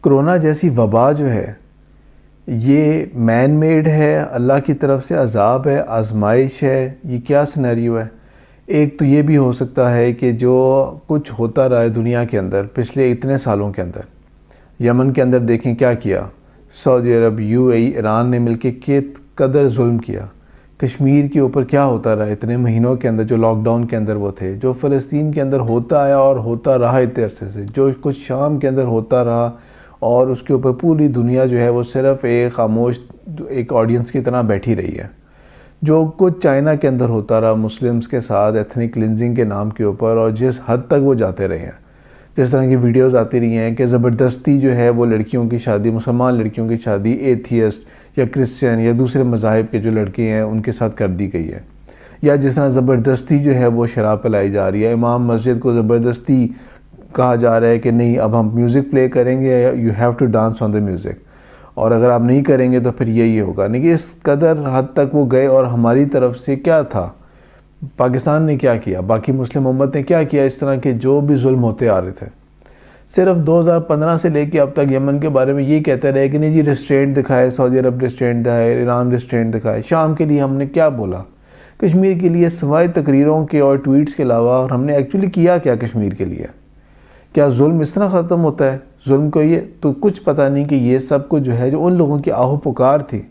Corona جیسی وبا جو ہے یہ مین میڈ ہے، اللہ کی طرف سے عذاب ہے، آزمائش ہے، یہ کیا سینیریو ہے؟ ایک تو یہ بھی ہو سکتا ہے کہ جو کچھ ہوتا رہا ہے دنیا کے اندر پچھلے اتنے سالوں کے اندر، یمن کے اندر دیکھیں کیا کیا، سعودی عرب، یو اے ای، ایران نے مل کے کس قدر ظلم کیا، کشمیر کے اوپر کیا ہوتا رہا اتنے مہینوں کے اندر، جو لاک ڈاؤن کے اندر وہ تھے، جو فلسطین کے اندر ہوتا آیا اور ہوتا رہا اتنے عرصے سے، جو کچھ شام کے اندر ہوتا رہا، اور اس کے اوپر پوری دنیا جو ہے وہ صرف ایک خاموش ایک آڈینس کی طرح بیٹھی رہی ہے، جو کچھ چائنا کے اندر ہوتا رہا مسلمز کے ساتھ ایتھنک کلینزنگ کے نام کے اوپر، اور جس حد تک وہ جاتے رہے ہیں، جس طرح کی ویڈیوز آتی رہی ہیں کہ زبردستی جو ہے وہ لڑکیوں کی شادی، مسلمان لڑکیوں کی شادی ایتھیسٹ یا کرسچن یا دوسرے مذاہب کے جو لڑکے ہیں ان کے ساتھ کر دی گئی ہے، یا جس طرح زبردستی جو ہے وہ شراب پلائی جا رہی ہے، امام مسجد کو زبردستی کہا جا رہا ہے کہ نہیں اب ہم میوزک پلے کریں گے، you have to dance on the music, اور اگر آپ نہیں کریں گے تو پھر یہی ہوگا۔ لیکن اس قدر حد تک وہ گئے، اور ہماری طرف سے کیا تھا، پاکستان نے کیا کیا، باقی مسلم امت نے کیا کیا، اس طرح کے جو بھی ظلم ہوتے آ رہے تھے، صرف 2015 سے لے کے اب تک یمن کے بارے میں یہ کہتے رہے کہ نہیں جی ریسٹرینٹ دکھائے، سعودی عرب ریسٹرینٹ دکھائے، ایران ریسٹرینٹ دکھائے، شام کے لیے ہم نے کیا بولا، کشمیر کے لیے سوائے تقریروں کے اور ٹویٹس کے علاوہ، اور ہم نے ایکچولی کیا کیا کشمیر کے لیے؟ کیا ظلم اس طرح ختم ہوتا ہے؟ ظلم کو یہ تو کچھ پتہ نہیں کہ یہ سب کچھ جو ہے جو ان لوگوں کی آہو پکار تھی،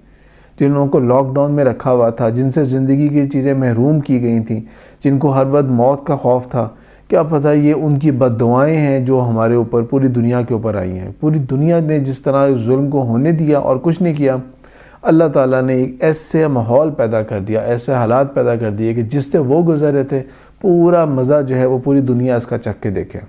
جن لوگوں کو لاک ڈاؤن میں رکھا ہوا تھا، جن سے زندگی کی چیزیں محروم کی گئی تھیں، جن کو ہر وقت موت کا خوف تھا، کیا پتہ یہ ان کی بد دعائیں ہیں جو ہمارے اوپر، پوری دنیا کے اوپر آئی ہیں۔ پوری دنیا نے جس طرح ظلم کو ہونے دیا اور کچھ نہیں کیا، اللہ تعالیٰ نے ایک ایسے ماحول پیدا کر دیا، ایسے حالات پیدا کر دیے کہ جس سے وہ گزر رہے تھے، پورا مزہ جو ہے وہ پوری دنیا اس کا چکھ کے دیکھے۔